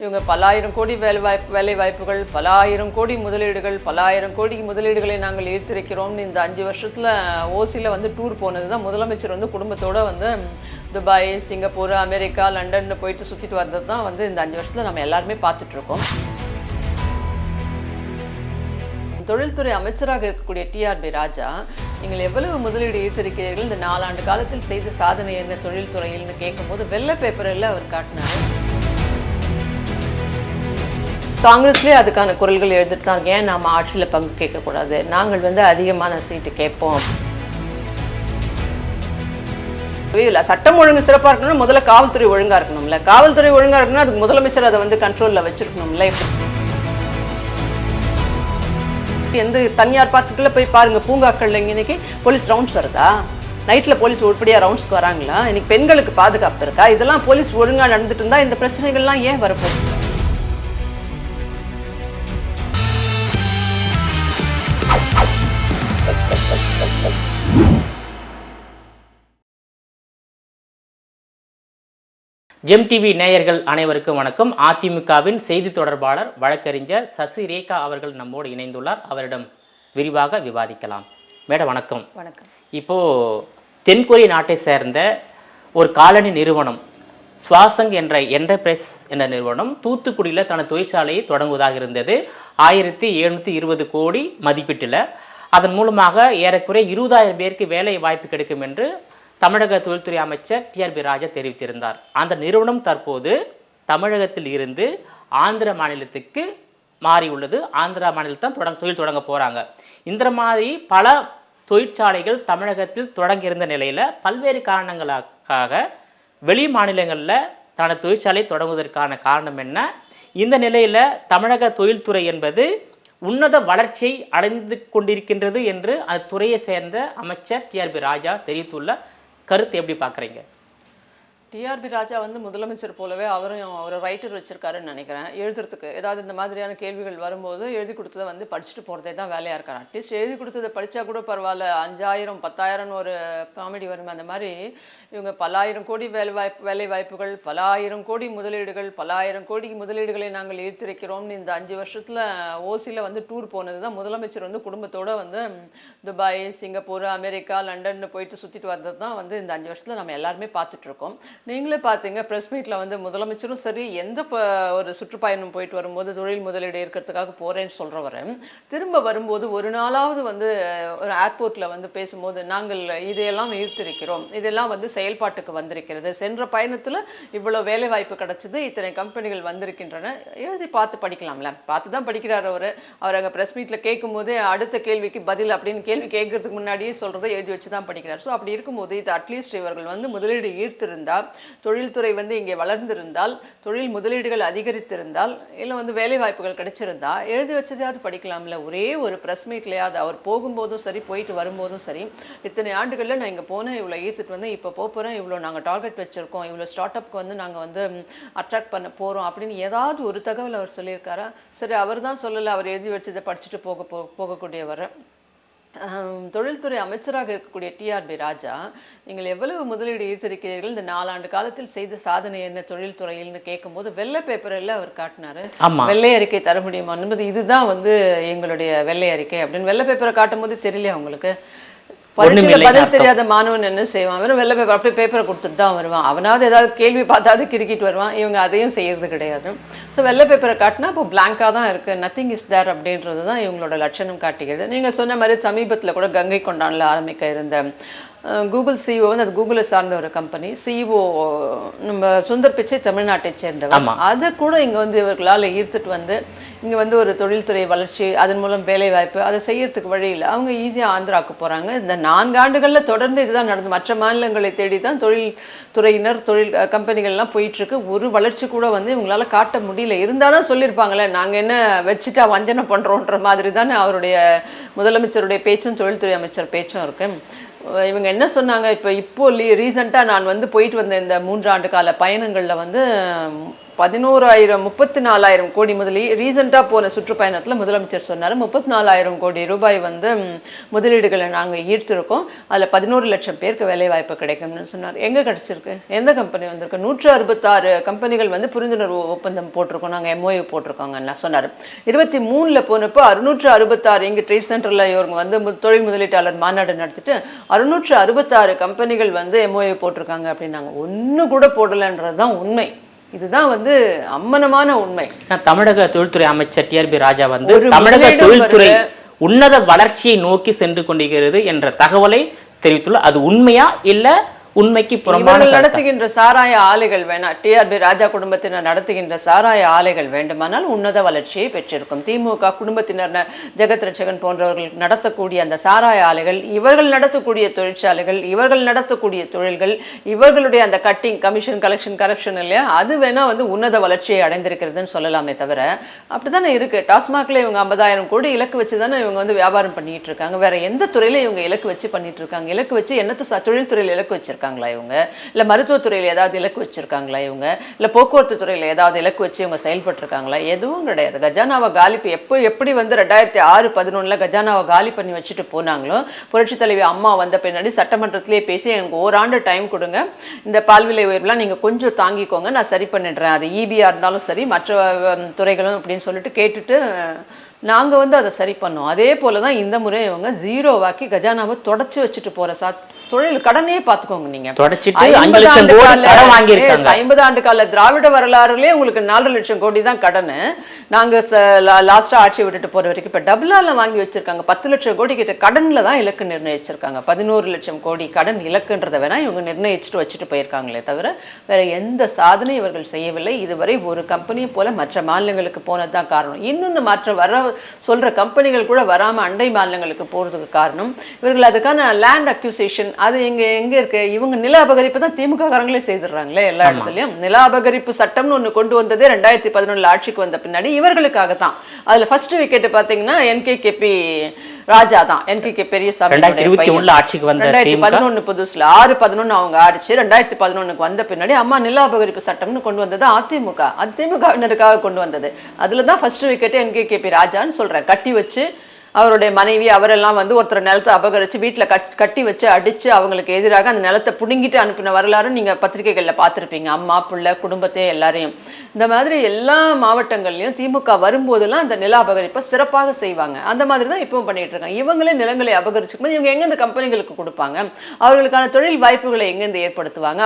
இவங்க பல்லாயிரம் கோடி வேலை வாய்ப்புகள், பல ஆயிரம் கோடி முதலீடுகள், பல ஆயிரம் கோடி முதலீடுகளை நாங்கள் ஈர்த்திருக்கிறோம்னு இந்த 5 வருஷத்துல ஓசில வந்து டூர் போனது தான் முதலமைச்சர் வந்து குடும்பத்தோட வந்து துபாய், சிங்கப்பூர், அமெரிக்கா, லண்டன்னு போயிட்டு சுத்திட்டு வந்தது தான் வந்து இந்த 5 வருஷத்துல நம்ம எல்லாருமே பார்த்துட்டு இருக்கோம். தொழில்துறை அமைச்சராக இருக்கக்கூடிய டிஆர்பி ராஜா, நீங்கள் எவ்வளவு முதலீடு ஈர்த்திருக்கிறீர்கள், இந்த 4 ஆண்டு காலத்தில் செய்த சாதனை என்ன தொழில்துறையில்னு கேட்கும்போது வெள்ளை பேப்பரில் அவர் காட்டினார். காங்கிரஸ்லேயே அதுக்கான குரல்கள் எழுதிட்டு தான் ஏன் நாம் ஆட்சியில் பங்கு கேட்கக்கூடாது, நாங்கள் வந்து அதிகமான சீட்டு கேட்போம். இல்லை, சட்டம் ஒழுங்கு சிறப்பாக இருக்கணும்னா முதல்ல காவல்துறை ஒழுங்காக இருக்கணும்ல, காவல்துறை ஒழுங்காக இருக்கணும்னா அதுக்கு முதலமைச்சர் அதை வந்து கண்ட்ரோலில் வச்சிருக்கணும்ல. எந்த தனியார் பார்க்குக்குள்ளே போய் பாருங்கள், பூங்காக்களில் இன்னைக்கு போலீஸ் ரவுண்ட்ஸ் வருதா? நைட்டில் போலீஸ் உருப்படியாக ரவுண்ட்ஸ்க்கு வராங்களா? இன்னைக்கு பெண்களுக்கு பாதுகாப்பு இருக்கா? இதெல்லாம் போலீஸ் ஒழுங்காக நடந்துட்டு இருந்தால் இந்த பிரச்சனைகள்லாம் ஏன் வரப்போகுது? ஜெம் டிவி நேயர்கள் அனைவருக்கும் வணக்கம். அதிமுகவின் செய்தி தொடர்பாளர் வழக்கறிஞர் சசி ரேகா அவர்கள் நம்மோடு இணைந்துள்ளார். அவரிடம் விரிவாக விவாதிக்கலாம். மேடம் வணக்கம். வணக்கம். இப்போது தென்கொரிய நாட்டை சேர்ந்த ஒரு காலனி நிறுவனம் ஸ்வாசங் என்ற என்டர்பிரைஸ் என்ற நிறுவனம் தூத்துக்குடியில் தனது தொழிற்சாலையை தொடங்குவதாக இருந்தது. 1720 கோடி மதிப்பீட்டில். அதன் மூலமாக ஏறக்குறைய 20,000 பேருக்கு வேலை வாய்ப்பு கிடைக்கும் என்று தமிழக தொழில்துறை அமைச்சர் டிஆர்பி ராஜா தெரிவித்திருந்தார். அந்த நிறுவனம் தற்போது தமிழகத்தில் இருந்து ஆந்திர மாநிலத்துக்கு மாறியுள்ளது. ஆந்திரா மாநிலத்தான் தொழில் தொடங்க போகிறாங்க. இந்த மாதிரி பல தொழிற்சாலைகள் தமிழகத்தில் தொடங்கியிருந்த நிலையில் பல்வேறு காரணங்களுக்காக வெளி மாநிலங்களில் தனது தொழிற்சாலை தொடங்குவதற்கான காரணம் என்ன? இந்த நிலையில் தமிழக தொழில்துறை என்பது உன்னத வளர்ச்சியை அடைந்து கொண்டிருக்கின்றது என்று அந்த துறையை சேர்ந்த அமைச்சர் டிஆர்பி ராஜா தெரிவித்துள்ள கருத்து எப்படி பார்க்குறீங்க? டிஆர்பி ராஜா வந்து முதலமைச்சர் போலவே அவரும் ஒரு ரைட்டர் வச்சிருக்காருன்னு நினைக்கிறேன். எழுதுறதுக்கு ஏதாவது இந்த மாதிரியான கேள்விகள் வரும்போது எழுதி கொடுத்ததை வந்து படிச்சுட்டு போகிறதே தான் வேலையாக இருக்காரு. அட்லீஸ்ட் எழுதி கொடுத்ததை படித்தா கூட பரவாயில்ல, 5,000 10,000 ஒரு காமெடி வருமே, அந்த மாதிரி இவங்க பல்லாயிரம் கோடி வேலை வாய்ப்புகள், பல ஆயிரம் கோடி முதலீடுகள், பல ஆயிரம் கோடி முதலீடுகளை நாங்கள் ஈர்த்திருக்கிறோம்னு இந்த 5 வருஷத்தில் ஓசியில் வந்து டூர் போனது தான் முதலமைச்சர் வந்து குடும்பத்தோடு வந்து துபாய், சிங்கப்பூர், அமெரிக்கா, லண்டன்னு போயிட்டு சுற்றிட்டு வந்தது தான் வந்து இந்த 5 வருஷத்தில் நம்ம எல்லாருமே பார்த்துட்ருக்கோம். நீங்களே பார்த்தீங்க, ப்ரெஸ் மீட்டில் வந்து முதலமைச்சரும் சரி, எந்த ஒரு சுற்றுப்பயணம் போயிட்டு வரும்போது தொழில் முதலீடு இருக்கிறதுக்காக போகிறேன்னு சொல்கிறவர் திரும்ப வரும்போது ஒரு நாளாவது வந்து ஒரு ஏர்போர்ட்டில் வந்து பேசும்போது நாங்கள் இதையெல்லாம் ஈர்த்திருக்கிறோம், இதெல்லாம் வந்து செயல்பாட்டுக்கு வந்திருக்கிறது, சென்ற பயணத்தில் இவ்வளோ வேலை வாய்ப்பு கிடச்சிது, இத்தனை கம்பெனிகள் வந்திருக்கின்றன, எழுதி பார்த்து படிக்கலாம்ல. பார்த்து தான் படிக்கிறார் அவர் அங்கே ப்ரெஸ் மீட்டில் கேட்கும் போதே அடுத்த கேள்விக்கு பதில் அப்படின்னு கேள்வி கேட்கறதுக்கு முன்னாடியே சொல்கிறத எழுதி வச்சு தான் படிக்கிறார். ஸோ அப்படி இருக்கும்போது இது அட்லீஸ்ட் இவர்கள் வந்து முதலீடு ஈர்த்திருந்தால், தொழில்துறை வந்து இங்கே வளர்ந்திருந்தால், தொழில் முதலீடுகள் அதிகரித்திருந்தால், இல்லை வந்து வேலை வாய்ப்புகள் கிடைச்சிருந்தா எழுதி வச்சதையாவது படிக்கலாம்ல. ஒரே ஒரு ப்ரெஸ் மீட்லையாவது அவர் போகும்போதும் சரி, போயிட்டு வரும்போதும் சரி, இத்தனை ஆண்டுகளில் நான் இங்கே போனேன், இவ்வளோ ஈர்த்துட்டு வந்து இப்போ போகிறேன், இவ்வளோ நாங்கள் டார்கெட் வச்சுருக்கோம், இவ்வளோ ஸ்டார்ட் அப்க்கு வந்து நாங்கள் வந்து அட்ராக்ட் பண்ண போகிறோம் அப்படின்னு ஏதாவது ஒரு தகவல் அவர் சொல்லியிருக்காரா? சரி, அவர் தான் சொல்லலை, அவர் எழுதி வச்சதை படிச்சுட்டு போகக்கூடியவர். தொழில்துறை அமைச்சராக இருக்கக்கூடிய டிஆர்பி ராஜா, நீங்கள் எவ்வளவு முதலீடு ஈர்த்திருக்கிறீர்கள், இந்த 4 ஆண்டு காலத்தில் செய்த சாதனை என்ன தொழில்துறையில்னு கேட்கும்போது வெள்ளை பேப்பரில் அவர் காட்டினாரு. வெள்ளை அறிக்கை தர முடியுமா என்பது, இதுதான் வந்து எங்களுடைய வெள்ளை அறிக்கை அப்படின்னு வெள்ளை பேப்பரை காட்டும் போது தெரியலையா உங்களுக்கு? பரீட்சையில் பதில் தெரியாத மாணவன் என்ன செய்வான்? வெறும் வெள்ளை பேப்பர் அப்படியே பேப்பரை கொடுத்துட்டு தான் வருவான். அவனாவது ஏதாவது கேள்வி பார்த்தாது கிரிக்கிட்டு வருவான். இவங்க அதையும் செய்யறது கிடையாது. ஸோ வெள்ளை பேப்பரை காட்டினா இப்போ பிளாங்காக தான் இருக்குது, நத்திங் இஸ் தேர் அப்படின்றது தான் இவங்களோட லட்சணம் காட்டுகிறது. நீங்கள் சொன்ன மாதிரி சமீபத்தில் கூட கங்கை கொண்டானில் ஆரம்பிக்க இருந்த கூகுள் சிஇஓ வந்து அது கூகுளை சார்ந்த ஒரு கம்பெனி சிஇஓ நம்ம சுந்தர் பிச்சை தமிழ்நாட்டை சேர்ந்தவர். அதை கூட இங்கே வந்து இவர்களால் ஈர்த்துட்டு வந்து இங்கே வந்து ஒரு தொழில்துறை வளர்ச்சி, அதன் மூலம் வேலை வாய்ப்பு, அதை செய்யறதுக்கு வழி இல்லை, அவங்க ஈஸியாக ஆந்திராவுக்கு போகிறாங்க. இந்த 4 ஆண்டுகளில் தொடர்ந்து இதுதான் நடந்து. மற்ற மாநிலங்களை தேடி தான் தொழில்துறையினர் கம்பெனிகள்லாம் போயிட்டுருக்கு. ஒரு வளர்ச்சி கூட வந்து இவங்களால காட்ட முடியல. இருந்தால் தான் சொல்லியிருப்பாங்களே, நாங்கள் என்ன வச்சுட்டா வஞ்சனை பண்ணுறோன்ற மாதிரி தானே அவருடைய முதலமைச்சருடைய பேச்சும் தொழில்துறை அமைச்சர் பேச்சும் இருக்கு. இவங்க என்ன சொன்னாங்க, இப்போ ரீசெண்டாக நான் வந்து போயிட்டு வந்த இந்த 3 ஆண்டு கால பயணங்களில் வந்து 34,000 கோடி ரீசெண்டாக போன சுற்றுப்பயணத்தில் முதலமைச்சர் சொன்னார் 34,000 கோடி ரூபாய் வந்து முதலீடுகளை நாங்கள் ஈர்த்திருக்கோம், அதில் 11 லட்சம் பேருக்கு வேலைவாய்ப்பு கிடைக்கும்னு சொன்னார். எங்கே கிடச்சிருக்கு? எந்த கம்பெனி வந்திருக்கு? 166 கம்பெனிகள் வந்து புரிந்துணர்வு ஒப்பந்தம் போட்டிருக்கோம், நாங்கள் MOU போட்டிருக்கோங்கன்னு சொன்னார். 23 போனப்போ 666 இங்கே ட்ரேட் சென்டரில் இவங்க வந்து தொழில் முதலீட்டாளர் மாநாடு நடத்திட்டு 666 கம்பெனிகள் வந்து MOU போட்டிருக்காங்க அப்படின்னாங்க. ஒன்று கூட போடலைன்றது தான் உண்மை. இதுதான் வந்து அம்மனமான உண்மை. தமிழக தொழில்துறை அமைச்சர் TRB ராஜா வந்து தமிழக தொழில்துறை உன்னத வளர்ச்சியை நோக்கி சென்று கொண்டிருக்கிறது என்ற தகவலை தெரிவித்துள்ள, அது உண்மையா இல்ல உண்மைக்கு புறம்பான நடத்துகின்ற சாராய ஆலைகள் வேணா, TRB ராஜா குடும்பத்தினர் நடத்துகின்ற சாராய ஆலைகள் வேண்டுமானால் உன்னத வளர்ச்சியை பெற்றிருக்கும். திமுக குடும்பத்தினர் ஜெகத் ரட்சகன் போன்றவர்கள் நடத்தக்கூடிய அந்த சாராய ஆலைகள், இவர்கள் நடத்தக்கூடிய தொழிற்சாலைகள், இவர்கள் நடத்தக்கூடிய தொழில்கள், இவர்களுடைய அந்த கட்டிங் கமிஷன் கலெக்ஷன் கரப்ஷன் இல்லையா, அது வேணா வந்து உன்னத வளர்ச்சியை அடைந்திருக்கிறதுன்னு சொல்லலாமே தவிர அப்படித்தானே இருக்கு. டாஸ்மாக்ல இவங்க 50,000 கோடி இலக்கு வச்சு தானே இவங்க வந்து வியாபாரம் பண்ணிட்டு இருக்காங்க. வேற எந்த துறையில இவங்க இலக்கு வச்சு பண்ணிட்டு இருக்காங்க? இலக்கு வச்சு என்னத்து தொழில்துறையில் இலக்கு வச்சிருக்காங்க இவங்க? இல்ல மருத்துவத்துறையில் ஏதாவது இலக்கு வச்சிருக்காங்களா இவங்க? இல்ல போக்குவரத்து துறையில் ஏதாவது இலக்கு வச்சு இவங்க செயல்பட்டு இருக்காங்களா? எதுவும் கிடையாது. கஜானாவை காலி எப்படி வந்து 2006-11 கஜானாவை காலி பண்ணி வச்சுட்டு போனாங்களோ, புரட்சி தலைவி அம்மா வந்த பின்னாடி சட்டமன்றத்திலே பேசி எனக்கு ஓராண்டு டைம் கொடுங்க, இந்த பால்விலை உயர்வுலாம் நீங்க கொஞ்சம் தாங்கிக்கோங்க, நான் சரி பண்ணிடுறேன், அது EBR இருந்தாலும் சரி மற்ற துறைகளும் அப்படின்னு சொல்லிட்டு கேட்டுட்டு நாங்கள் வந்து அதை சரி பண்ணோம். அதே போல தான் இந்த முறை இவங்க ஜீரோவாக்கி கஜானாவை தொடச்சி வச்சுட்டு போற தொழில் கடனே பார்த்துக்கோங்க. நீங்க 50 ஆண்டு கால திராவிட வரலாறுலேயே உங்களுக்கு 4 லட்சம் கோடி தான் கடன். நாங்க லாஸ்டா ஆட்சி விட்டுட்டு போற வரைக்கும் இப்ப டபுளால வாங்கி வச்சிருக்காங்க. 10 லட்சம் கோடி கிட்ட கடன்ல தான் இலக்கு நிர்ணயிச்சிருக்காங்க. 11 லட்சம் கோடி கடன் இலக்குன்றதை வேணா இவங்க நிர்ணயிச்சுட்டு வச்சுட்டு போயிருக்காங்களே தவிர வேற எந்த சாதனை இவர்கள் செய்யவில்லை. இதுவரை ஒரு கம்பெனியை போல மற்ற மாநிலங்களுக்கு போனதுதான் காரணம். இன்னொன்னு மற்ற சொல்ற கம்பெனிகள் கூட வராம அண்டை மாநிலங்களுக்கு போறதுக்கு காரணம் இவர்கள் அதுக்கான லேண்ட் அக்யூசேஷன் அது எங்க இருக்கு? இவங்க நில அபகரிப்பு தான் திமுக காரங்களே செய்துடுறாங்களே எல்லா இடத்துலயும். நில அபகரிப்பு சட்டம்னு ஒண்ணு கொண்டு வந்ததே 2011 ஆட்சிக்கு வந்த பின்னாடி இவர்களுக்காகத்தான். அதுல ஃபர்ஸ்ட் விக்கெட் பாத்தீங்கன்னா NKKP ராஜா தான். NKK பெரியசாமி 2011 புதுசுல 6-11 அவங்க ஆடிச்சு. 2011 வந்த பின்னாடி அம்மா நில அபகரிப்பு சட்டம்னு கொண்டு வந்தது அதிமுகவினருக்காக கொண்டு வந்தது. அதுலதான் ஃபர்ஸ்ட் விக்கெட் NKKP ராஜான்னு சொல்றேன். கட்டி வச்சு அவருடைய மனைவி அவரெல்லாம் வந்து ஒருத்தர் நிலத்தை அபகரிச்சு வீட்டில் கட்டி வச்சு அடிச்சு அவங்களுக்கு எதிராக அந்த நிலத்தை புடுங்கிட்டு அனுப்பின வரலாறு நீங்க பத்திரிகைகள்ல பார்த்துருப்பீங்க. அம்மா பிள்ளை குடும்பத்தை எல்லாரையும் இந்த மாதிரி எல்லா மாவட்டங்கள்லையும் திமுக வரும்போதெல்லாம் அந்த நில அபகரிப்பை சிறப்பாக செய்வாங்க. அந்த மாதிரி தான் இப்பவும் பண்ணிட்டு இருக்காங்க. இவங்களே நிலங்களை அபகரிச்சுக்கும் போது இவங்க எங்க இந்த கம்பெனிகளுக்கு கொடுப்பாங்க? அவர்களுக்கான தொழில் வாய்ப்புகளை எங்கேருந்து ஏற்படுத்துவாங்க?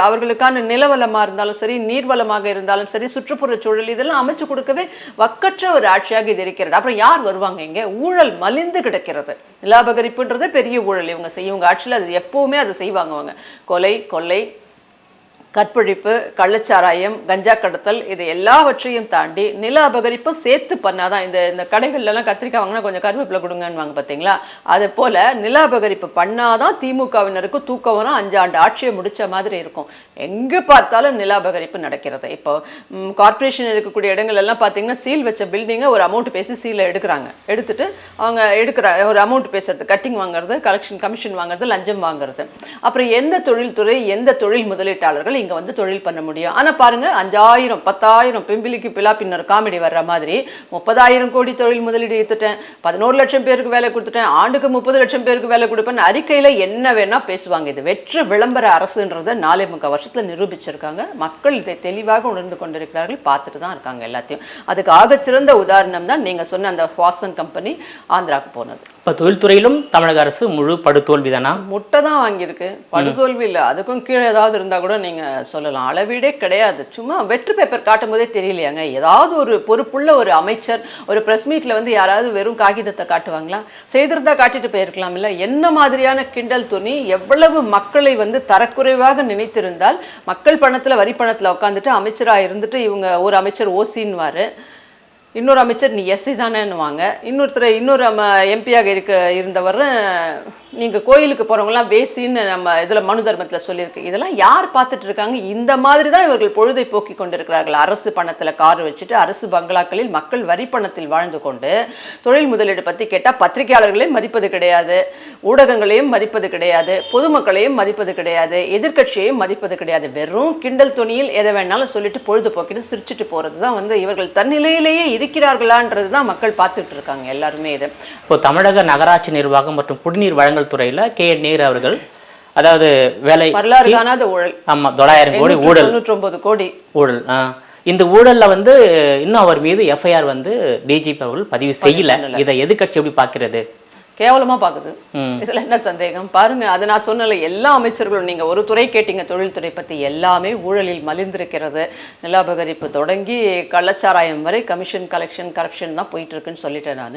அவர்களுக்கான நிலவளமா இருந்தாலும் சரி, நீர்வளமாக இருந்தாலும் சரி, சுற்றுப்புற சூழல் இதெல்லாம் அமைச்சு கொடுக்கவே வக்கற்ற ஒரு ஆட்சியாக இது இருக்கிறது. அப்புறம் யார் வருவாங்க? இங்க ஊழல் மலிந்து கிடக்கிறது. நில அபகரிப்புன்றது பெரிய ஊழல் இவங்க செய்யும் ஆட்சியில். அது எப்பவுமே அதை செய்வாங்க. அவங்க கொலை, கொள்ளை, கற்பழிப்பு, கள்ளச்சாராயம், கஞ்சா கடத்தல் இது எல்லாவற்றையும் தாண்டி நில அபகரிப்பும் சேர்த்து பண்ணாதான். இந்த கடைகள்லாம் கத்திரிக்காய் வாங்கினா கொஞ்சம் கருவேப்பிலை கொடுங்கன்னு வாங்க பார்த்தீங்களா? அது போல நில அபகரிப்பு பண்ணாதான் திமுகவினருக்கு தூக்கம் வரும். 5 ஆண்டு ஆட்சியை முடிச்ச மாதிரி இருக்கும். எங்க பார்த்தாலும் நில அபகரிப்பு நடக்கிறது. இப்போ கார்பரேஷன் இருக்கக்கூடிய இடங்கள் எல்லாம் பார்த்தீங்கன்னா சீல் வச்ச பில்டிங்கை ஒரு அமௌண்ட் பேசி சீலை எடுக்கிறாங்க. எடுத்துட்டு அவங்க ஒரு அமௌண்ட் பேசுறது, கட்டிங் வாங்குறது, கமிஷன் வாங்குறது, லஞ்சம் வாங்குறது. அப்புறம் எந்த தொழில்துறை எந்த தொழில் முதலீட்டாளர்கள் இங்க வந்து தொழில் பண்ண முடியும்? ஆனா பாருங்க 5,000 10,000 பிம்பிலிக்கு பிலா பின்னர் காமெடி வர்ற மாதிரி 30,000 கோடி தொழில் முதலீடு எடுத்துட்டேன், 11 லட்சம் பேருக்கு வேலை கொடுத்துட்டேன், ஆண்டுக்கு 30 லட்சம் பேருக்கு வேலை கொடுப்பேன், அறிக்கையில என்ன வேணா பேசுவாங்க. இது வெற்று விளம்பர அரசுன்றதை 4.25 வருஷத்துல நிரூபிச்சிருக்காங்க. மக்கள் இதை தெளிவாக உணர்ந்து கொண்டிருக்கிறார்கள், பார்த்துட்டு தான் இருக்காங்க எல்லாத்தையும். அதுக்கு ஆகச்சிறந்த உதாரணம் தான் நீங்க சொன்ன அந்த வாசன் கம்பெனி ஆந்திராவுக்கு போனது. இப்போ தொழில்துறையிலும் தமிழக அரசு முழு படுதோல்வி தானா? முட்டை தான் வாங்கியிருக்கு, படுதோல்வி இல்லை. அதுக்கும் கீழே ஏதாவது இருந்தால் கூட நீங்கள் சொல்லலாம். அளவீடே கிடையாது. சும்மா வெற்று பேப்பர் காட்டும் போதே தெரியலையாங்க. ஏதாவது ஒரு பொறுப்புள்ள ஒரு அமைச்சர் ஒரு ப்ரெஸ் மீட்டில் வந்து யாராவது வெறும் காகிதத்தை காட்டுவாங்களா? செய்திருந்தா காட்டிட்டு போயிருக்கலாம். இல்லை என்ன மாதிரியான கிண்டல் துணி! எவ்வளவு மக்களை வந்து தரக்குறைவாக நினைத்திருந்தால் மக்கள் பணத்தில் வரி பணத்தில் உட்காந்துட்டு அமைச்சராக இருந்துட்டு இவங்க ஒரு அமைச்சர் ஓசின்வார், இன்னொரு அமைச்சர் நீ எஸ்சி தானேன்னுவாங்க, இன்னொரு எம்பியாக இருந்தவர் நீங்கள் கோயிலுக்கு போகிறவங்களாம் வேசின்னு நம்ம இதில் மனு தர்மத்தில் சொல்லியிருக்கு. இதெல்லாம் யார் பார்த்துட்டு இருக்காங்க? இந்த மாதிரி தான் இவர்கள் பொழுதை போக்கி கொண்டிருக்கிறார்கள். அரசு பணத்தில் கார் வச்சுட்டு அரசு பங்களாக்களில் மக்கள் வரி பணத்தில் வாழ்ந்து கொண்டு தொழில் முதலீடு பற்றி கேட்டால் பத்திரிகையாளர்களையும் மதிப்பது கிடையாது, ஊடகங்களையும் மதிப்பது கிடையாது, பொதுமக்களையும் மதிப்பது கிடையாது, எதிர்க்கட்சியையும் மதிப்பது கிடையாது. வெறும் கிண்டல் துணியில் எதை வேணாலும் சொல்லிட்டு பொழுது போக்கிட்டு சிரிச்சுட்டு போகிறது தான் வந்து இவர்கள் தன்னிலையிலேயே இருக்கிறார்களான்றது தான் மக்கள் பார்த்துட்டு இருக்காங்க எல்லாருமே. இது இப்போ தமிழக நகராட்சி நிர்வாகம் மற்றும் குடிநீர் வழங்கல் துறையில நேரு அவர்கள், அதாவது வேலை வரலாறு காணாத ஊழல். ஆமா, 900 கோடி ஊழல், 99 கோடி ஊழல். இந்த ஊழல்ல வந்து இன்னும் அவர் மீது எஃப்ஐஆர் வந்து டிஜிபி அவர்கள் பதிவு செய்யல. இதை எதிர்க்கட்சி எப்படி பார்க்கிறது? கேவலமா பாக்குது. இதுல என்ன சந்தேகம்? பாருங்க, அது நான் சொன்னல, எல்லா அமைச்சர்களும் நீங்க ஒரு துறை கேட்டீங்க, தொழில்துறை பத்தி, எல்லாமே ஊழலில் மலிந்திருக்கிறது. நிலாபகரிப்பு தொடங்கி கள்ளச்சாராயம் வரை கமிஷன் கலெக்ஷன் கரப்ஷன் தான் போயிட்டு இருக்குன்னு சொல்லிட்டேன் நான்.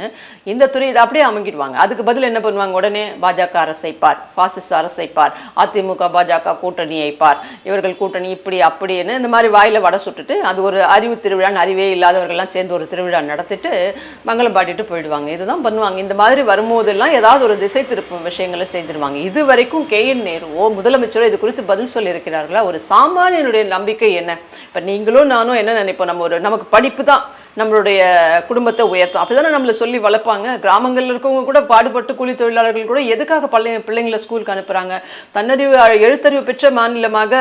இந்த துறை இதை அப்படியே அமைக்கிடுவாங்க. அதுக்கு பதில் என்ன பண்ணுவாங்க? உடனே பாஜக அரசை பார், பாசிச அரசை பார், அதிமுக பாஜக கூட்டணியை பார், இவர்கள் கூட்டணி இப்படி அப்படின்னு இந்த மாதிரி வாயில வடை சுட்டுட்டு அது ஒரு அறிவு திருவிழான்னு அறிவே இல்லாதவர்கள்லாம் சேர்ந்து ஒரு திருவிழா நடத்திட்டு மங்களம் பாட்டிட்டு போயிடுவாங்க. இதுதான் பண்ணுவாங்க. இந்த மாதிரி வரும்போது ஏதாவது ஒரு திசை திருப்பும் விஷயங்களை செய்திருவாங்க. இது வரைக்கும் KN நேருவோ முதலமைச்சரோ இது குறித்து பதில் சொல்லி இருக்கிறார்களா? ஒரு சாமானியனுடைய நம்பிக்கை என்ன? இப்ப நீங்களும் நானும் என்ன நினைப்போம்? நமக்கு படிப்பு தான் நம்மளுடைய குடும்பத்தை உயர்த்தும், அப்படிதானே நம்மளை சொல்லி வளர்ப்பாங்க. கிராமங்களில் இருக்கவங்க கூட பாடுபட்டு கூலி தொழிலாளர்கள் கூட எதுக்காக பிள்ளைங்களை ஸ்கூலுக்கு அனுப்புகிறாங்க? தன்னறிவு எழுத்தறிவு பெற்ற மாநிலமாக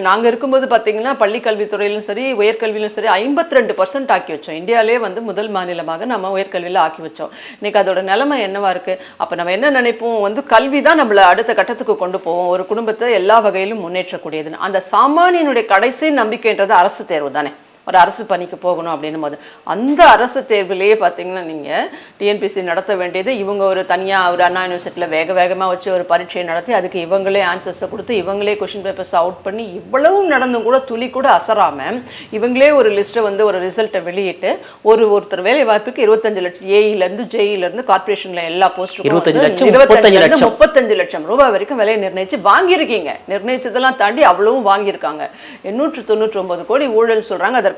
நாங்கள் இருக்கும்போது பார்த்தீங்கன்னா பள்ளி கல்வித்துறையிலும் சரி உயர்கல்வியிலும் சரி 52% ஆக்கி வச்சோம். இந்தியாவிலே வந்து முதல் மாநிலமாக நம்ம உயர்கல்வியில் ஆக்கி வச்சோம். இன்னைக்கு அதோட நிலைமை என்னவா இருக்குது? அப்போ நம்ம என்ன நினைப்போம்? வந்து கல்வி தான் நம்மளை அடுத்த கட்டத்துக்கு கொண்டு போவோம், ஒரு குடும்பத்தை எல்லா வகையிலும் முன்னேற்றக்கூடியதுன்னு. அந்த சாமானியனுடைய கடைசி நம்பிக்கைன்றது அரசு தேர்வு தானே. ஒரு அரசு பணிக்கு போகணும் அப்படின்னும் போது அந்த அரசு தேர்விலேயே பார்த்தீங்கன்னா நீங்கள் டிஎன்பிசி நடத்த வேண்டியது இவங்க ஒரு தனியாக ஒரு அண்ணா யூனிவர்சிட்டியில் வேகமாக வச்சு ஒரு பரீட்சையை நடத்தி அதுக்கு இவங்களே ஆன்சர்ஸை கொடுத்து இவங்களே கொஷின் பேப்பர்ஸ் அவுட் பண்ணி இவ்வளவும் நடந்தும் கூட துளி கூட அசராமல் இவங்களே ஒரு லிஸ்ட்டை வந்து ஒரு ரிசல்ட்டை வெளியிட்டு ஒருத்தர் வேலை வாய்ப்புக்கு 25 லட்சம் ஏஇலேருந்து ஜேஇலேருந்து கார்பரேஷனில் எல்லா போஸ்ட்டுக்கும் 35 லட்சம் ரூபாய் வரைக்கும் விலையை நிர்ணயித்து வாங்கியிருக்கீங்க. நிர்ணயிச்சதெல்லாம் தாண்டி அவ்வளவும் வாங்கியிருக்காங்க. 899 கோடி ஊழல் சொல்கிறாங்க. அதற்கு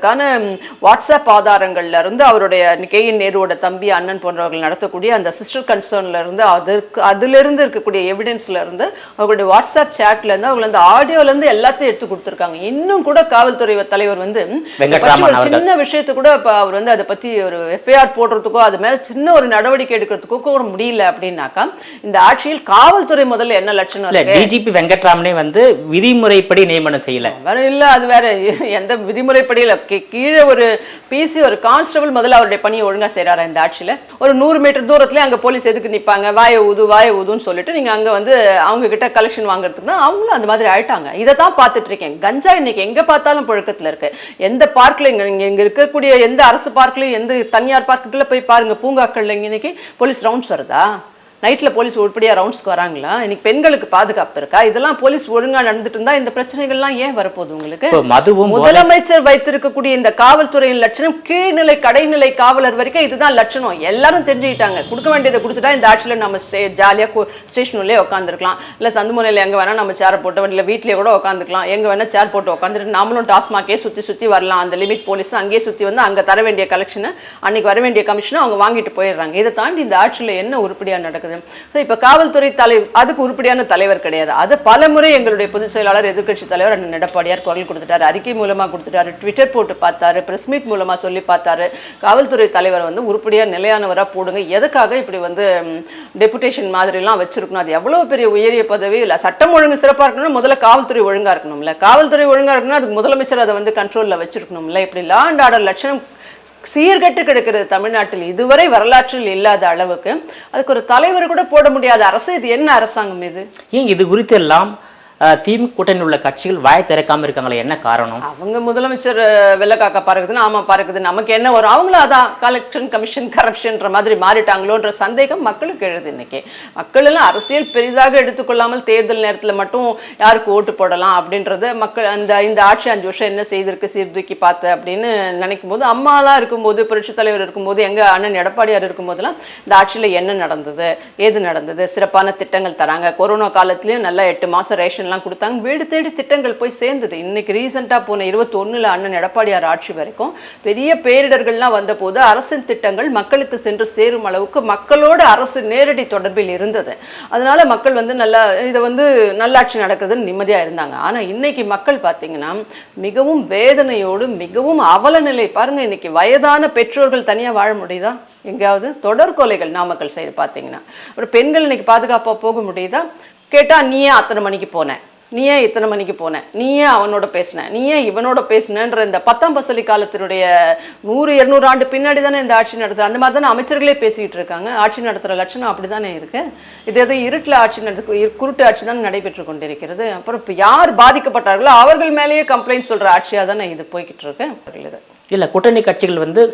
வாட்ஸ்அப் ஆதாரங்கள்ல இருந்து அவருடைய KN நேருவோட தம்பி அண்ணன் போன்றவர்கள் நடத்தக்கூடிய அந்த சிஸ்டர் கன்சர்ன்ல இருந்து அதிலிருந்து இருக்கக்கூடிய எவிடன்ஸ்ல இருந்து அவங்களுடைய வாட்ஸ்அப் சாட்ல இருந்து அவங்க அந்த ஆடியோல இருந்து எல்லாத்தையும் எடுத்து கொடுத்துருக்காங்க. இன்னும் கூட காவல்துறை தலைவர் வந்து சின்ன விஷயத்து கூட அவர் வந்து அதை பத்தி ஒரு எஃப்ஐஆர் போடுறதுக்கோ அது மேல சின்ன ஒரு நடவடிக்கை எடுக்கிறதுக்கோ கூட முடியல. அப்படின்னாக்கா இந்த ஆட்சியில் காவல்துறை முதல்ல என்ன லட்சணம் இருக்கு? டிஜிபி வெங்கட்ராமனே வந்து விதிமுறைப்படி நியமனம் செய்யல. இல்ல, அது வேற. எந்த விதிமுறைப்படி இல்ல, கீழே ஒரு பிசி ஒரு கான்ஸ்டபிள் முதல்ல அவருடைய பணியை ஒழுங்கா செய்யறாரு. இந்த ஆட்சியில ஒரு 100 மீட்டர் தூரத்துல அங்க போலீஸ் எதுக்கு நிப்பாங்க? வாய ஊதுன்னு சொல்லிட்டு நீங்க அங்க வந்து அவங்க கிட்ட கலெக்ஷன் வாங்குறதுக்கு தான் அவங்களும் அந்த மாதிரி ஆயிட்டாங்க. இதை தான் பார்த்துட்டு இருக்கேன். கஞ்சா இன்னைக்கு எங்க பார்த்தாலும் புழக்கத்துல இருக்கு. எந்த பார்க்ல இங்க இருக்கக்கூடிய எந்த அரசு பார்க்லயும் எந்த தனியார் பார்க்குள்ள போய் பாருங்க, பூங்காக்கள்ல இன்னைக்கு போலீஸ் ரவுண்ட்ஸ் வருதா? நைட்டில் போலீஸ் உருப்படியாக ரவுண்ட்ஸ்க்கு வராங்களா? இன்னைக்கு பெண்களுக்கு பாதுகாப்பு இருக்கா? இதெல்லாம் போலீஸ் ஒழுங்காக நடந்துட்டு இருந்தா இந்த பிரச்சனைகள்லாம் ஏன் வரப்போகுது உங்களுக்கு? முதலமைச்சர் வைத்திருக்கக்கூடிய இந்த காவல்துறையின் லட்சணம் கீழ்நிலை கடைநிலை காவலர் வரைக்கும் இதுதான் லட்சணம். எல்லாரும் தெரிஞ்சுக்கிட்டாங்க. கொடுக்க வேண்டியதை கொடுத்துட்டா இந்த ஆட்சியில் நம்ம ஜாலியாக ஸ்டேஷன்லேயே உட்காந்துருக்கலாம், இல்லை சந்துமுனையில் எங்கே வேணால் நம்ம சேரை போட்டு இல்லை வீட்லேயே கூட உட்காந்துக்கலாம், எங்கே வேணால் சேர் போட்டு உட்காந்துட்டு நம்மளும் டாஸ்மாகே சுற்றி வரலாம். அந்த லிமிட் போலீஸ் அங்கேயே சுற்றி வந்து அங்கே தர வேண்டிய கலெக்ஷனை அன்னைக்கு வர வேண்டிய கமிஷனை அவங்க வாங்கிட்டு போயிடுறாங்க. இதை தாண்டி இந்த ஆட்சியில் என்ன உருப்படியாக நடக்குது? இப்ப காவல்துறை தலைவர் அதுக்கு உருப்படியான தலைவர் கிடையாது. அது பலமுறை எங்களுடைய பொதுச் செயலாளர் எதிர்க்கட்சி தலைவர் அண்ணன் எடப்பாடியார் குரல் கொடுத்துட்டாரு, அறிக்கை மூலமா கொடுத்துட்டாரு, ட்விட்டர் போட்டு பார்த்தாரு, பிரஸ் மீட் மூலமா சொல்லி பார்த்தாரு. காவல்துறை தலைவர் வந்து உருப்படியா நிலையானவரா போடுங்க. எதுக்காக இப்படி வந்து டெபுடேஷன் மாதிரி எல்லாம் வச்சிருக்கணும்? அது எவ்வளவு பெரிய உயரிய பதவி இல்ல. சட்டம் ஒழுங்கு சிறப்பா இருக்கணும், முதல்ல காவல்துறை ஒழுங்கா இருக்கணும்ல. காவல்துறை ஒழுங்கா இருக்கணும், அதுக்கு முதலமைச்சர் அதை வந்து கண்ட்ரோல்ல வச்சிருக்கணும்ல. இப்படி லா அண்ட் ஆர்டர் லட்சணம் சீர்கட்டு கிடக்கிறது தமிழ்நாட்டில். இதுவரை வரலாற்றில் இல்லாத அளவுக்கு அதுக்கு ஒரு தலைவர் கூட போட முடியாத அரசு இது. என்ன அரசாங்கம் இது? ஏன் இது குறித்து எல்லாம் திமுக கூட்டணியில் உள்ள கட்சிகள் வாய் திறக்காம இருக்காங்களே, என்ன காரணம்? அவங்க முதலமைச்சர் வெள்ளக்காக்கா பறக்குதுன்னு ஆமா பறக்குது, நமக்கு என்ன வரும்? அவங்களும் அதான் கலெக்ஷன் கமிஷன் கரப்ஷன்ற மாதிரி மாறிட்டாங்களோன்ற சந்தேகம் மக்களுக்கு எழுது. இன்னைக்கு மக்கள் எல்லாம் அரசியல் பெரிதாக எடுத்துக்கொள்ளாமல் தேர்தல் நேரத்தில் மட்டும் யாருக்கு ஓட்டு போடலாம் அப்படின்றத மக்கள் இந்த ஆட்சி 5 வருஷம் என்ன செய்திருக்கு சீர்தூக்கி பார்த்து அப்படின்னு நினைக்கும் போது, அம்மாலாம் இருக்கும்போது புரட்சி தலைவர் இருக்கும்போது எங்க அண்ணன் எடப்பாடியார் இருக்கும்போதெல்லாம் இந்த ஆட்சியில் என்ன நடந்தது, ஏது நடந்தது? சிறப்பான திட்டங்கள் தராங்க. கொரோனா காலத்திலயும் நல்லா 8 மாசம் ரேஷன் கனெக்ஷன்லாம் கொடுத்தாங்க. வீடு தேடி திட்டங்கள் போய் சேர்ந்தது. இன்னைக்கு ரீசெண்டாக போன 21 அண்ணன் எடப்பாடியார் ஆட்சி வரைக்கும் பெரிய பேரிடர்கள்லாம் வந்தபோது அரசின் திட்டங்கள் மக்களுக்கு சென்று சேரும் அளவுக்கு மக்களோடு அரசு நேரடி தொடர்பில் இருந்தது. அதனால மக்கள் வந்து இதை வந்து நல்லாட்சி நடக்குதுன்னு நிம்மதியாக இருந்தாங்க. ஆனால் இன்னைக்கு மக்கள் பார்த்தீங்கன்னா மிகவும் வேதனையோடு, மிகவும் அவல நிலை. பாருங்க, இன்னைக்கு வயதான பெற்றோர்கள் தனியாக வாழ முடியுதா? எங்கேயாவது தொடர் கொலைகள் நாமக்கல் சைடு பார்த்தீங்கன்னா. அப்புறம் பெண்கள் இன்னைக்கு பாதுகாப்பாக போக முடியுதா? கேட்டால் நீ ஏன் அத்தனை மணிக்கு போனேன், நீ ஏன் இத்தனை மணிக்கு போனேன், நீ ஏன் அவனோட பேசின, நீ ஏன் இவனோட பேசினன்ற இந்த 10ஆம் பசலி காலத்தினுடைய 100-200 ஆண்டு பின்னாடி தானே இந்த ஆட்சி நடத்துகிற. அந்த மாதிரி தானே அமைச்சர்களே பேசிக்கிட்டு இருக்காங்க. ஆட்சி நடத்துகிற லட்சணம் அப்படி தானே இருக்கு. இது எதுவும் இருட்டில் ஆட்சி குருட்டு ஆட்சி தான் நடைபெற்று கொண்டிருக்கிறது. அப்புறம் இப்போ யார் பாதிக்கப்பட்டார்களோ அவர்கள் மேலேயே கம்ப்ளைண்ட் சொல்கிற ஆட்சியாக தானே இது போய்கிட்டு இருக்கு. இது இல்லை, கூட்டணி கட்சிகள் வந்து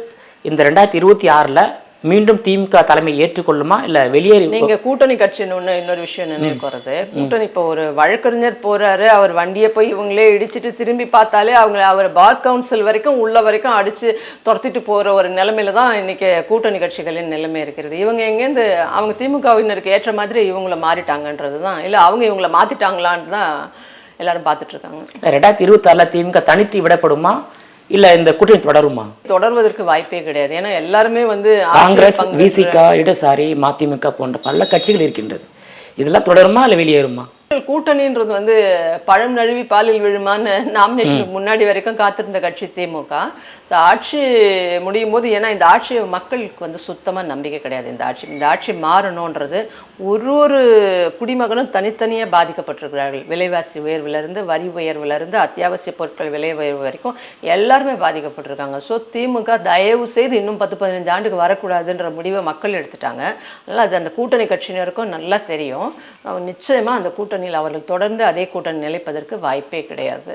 இந்த 2026 மீண்டும் திமுக தலைமை ஏற்றுக்கொள்ளுமா இல்ல வெளியேறி? நீங்க கூட்டணி கட்சின்னு இன்னொரு விஷயம் நினைவுக்கு வருது. கூட்டணி இப்போ ஒரு வழக்கறிஞர் போறாரு, அவர் வண்டியை போய் இவங்களே இடிச்சிட்டு திரும்பி பார்த்தாலே அவர் பார் கவுன்சில் வரைக்கும் உள்ள வரைக்கும் அடிச்சு துரத்திட்டு போற ஒரு நிலைமையில தான் இன்னைக்கு கூட்டணி கட்சிகளின் நிலைமை இருக்கிறது. இவங்க எங்கேருந்து அவங்க திமுகவினருக்கு ஏற்ற மாதிரி இவங்கள மாறிட்டாங்கன்றது தான், இல்லை அவங்க இவங்கள மாத்திட்டாங்களான்னு தான் எல்லாரும் பார்த்துட்டு இருக்காங்க. 2026 திமுக தனித்து விடப்படுமா இல்ல இந்த கூட்டணி தொடருமா? தொடர்வதற்கு வாய்ப்பே கிடையாது. ஏன்னா எல்லாருமே வந்து காங்கிரஸ், விசிக, இடதுசாரி, மதிமுக போன்ற பல கட்சிகள் இருக்கின்றது. இதெல்லாம் தொடருமா இல்ல வெளியேறுமா? கூட்டணின்றது வந்து பழம் நழுவி பாலில் விழுமான்னு நாமினேஷனுக்கு முன்னாடி வரைக்கும் காத்திருந்த கட்சி திமுக. ஆட்சி முடியும் போது, ஏன்னா இந்த ஆட்சி மக்களுக்கு வந்து சுத்தமாக நம்பிக்கை கிடையாது. இந்த ஆட்சி மாறணுன்றது ஒரு குடிமகனும் தனித்தனியாக பாதிக்கப்பட்டிருக்கிறார்கள். விலைவாசி உயர்விலிருந்து, வரி உயர்விலிருந்து, அத்தியாவசிய பொருட்கள் விலை உயர்வு வரைக்கும் எல்லாருமே பாதிக்கப்பட்டிருக்காங்க. ஸோ திமுக தயவு செய்து இன்னும் 10-15 ஆண்டுக்கு வரக்கூடாதுன்ற முடிவை மக்கள் எடுத்துட்டாங்க. அதனால் அது அந்த கூட்டணி கட்சியினருக்கும் நல்லா தெரியும். நிச்சயமாக அந்த கூட்டணியில் அவர்கள் தொடர்ந்து அதே கூட்டணி நிலைப்பதற்கு வாய்ப்பே கிடையாது.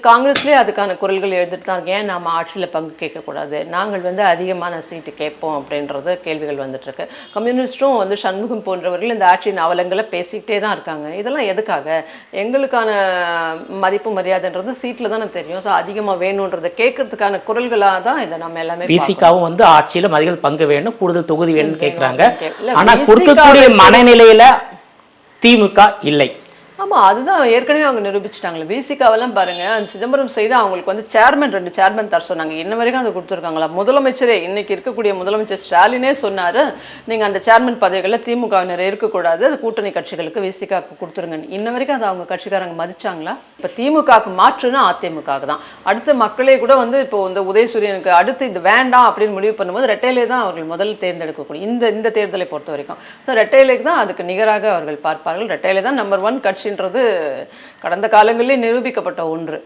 காங்கிரஸ்லேயே அதுக்கான குரல்கள் எழுதிட்டு தான் இருக்கேன். நாம் ஆட்சியில் பங்கு கேட்கக்கூடாது, நாங்கள் வந்து அதிகமான சீட்டு கேட்போம் அப்படின்றது கேள்விகள் வந்துட்டுருக்கு. கம்யூனிஸ்ட்டும் வந்து சண்முகம் போன்றவர்கள் இந்த ஆட்சியின் அவலங்களை பேசிக்கிட்டே தான் இருக்காங்க. இதெல்லாம் எதுக்காக? எங்களுக்கான மதிப்பு மரியாதைன்றது சீட்டில் தானே தெரியும். ஸோ அதிகமாக வேணுன்றதை கேட்கறதுக்கான குரல்களாக தான் இதை நம்ம எல்லாமே. விசிகாவும் வந்து ஆட்சியில் அதிகம் பங்கு வேணும், கூடுதல் தொகுதி வேணும்னு கேட்குறாங்க. ஆனால் கொடுக்கக்கூடிய மனநிலையில திமுக இல்லை. ஆமாம், அதுதான் ஏற்கனவே அவங்க நிரூபிச்சிட்டாங்களே. விசிகாவெல்லாம் பாருங்க, அந்த சிதம்பரம் சைடு அவங்களுக்கு வந்து சேர்மன் 2 சேர்மன் தர சொன்னாங்க. இன்ன வரைக்கும் அதை கொடுத்துருக்காங்களா? முதலமைச்சரே, இன்னைக்கு இருக்கக்கூடிய முதலமைச்சர் ஸ்டாலினே சொன்னார், நீங்கள் அந்த சேர்மன் பதவிகளில் திமுகவினர் இருக்கக்கூடாது, அது கூட்டணி கட்சிகளுக்கு விசிகாவுக்கு கொடுத்துருங்கன்னு. இன்ன வரைக்கும் அதை அவங்க கட்சிக்காரங்க மதிச்சாங்களா? இப்போ திமுகவுக்கு மாற்றுனா அதிமுக தான். அடுத்து மக்களே கூட வந்து இப்போ இந்த உதயசூரியனுக்கு அடுத்து இது வேண்டாம் அப்படின்னு முடிவு பண்ணும்போது ரெட்டையிலே தான் அவர்கள் முதல் தேர்ந்தெடுக்கக்கூடிய இந்த தேர்தலை பொறுத்த வரைக்கும். ஸோ ரெட்டையிலேக்கு தான் அதுக்கு நிகராக அவர்கள் பார்ப்பார்கள். ரெட்டையிலே தான் நம்பர் 1 கட்சி கடந்த காலங்களிலே நிரூபிக்கப்பட்ட ஒன்று.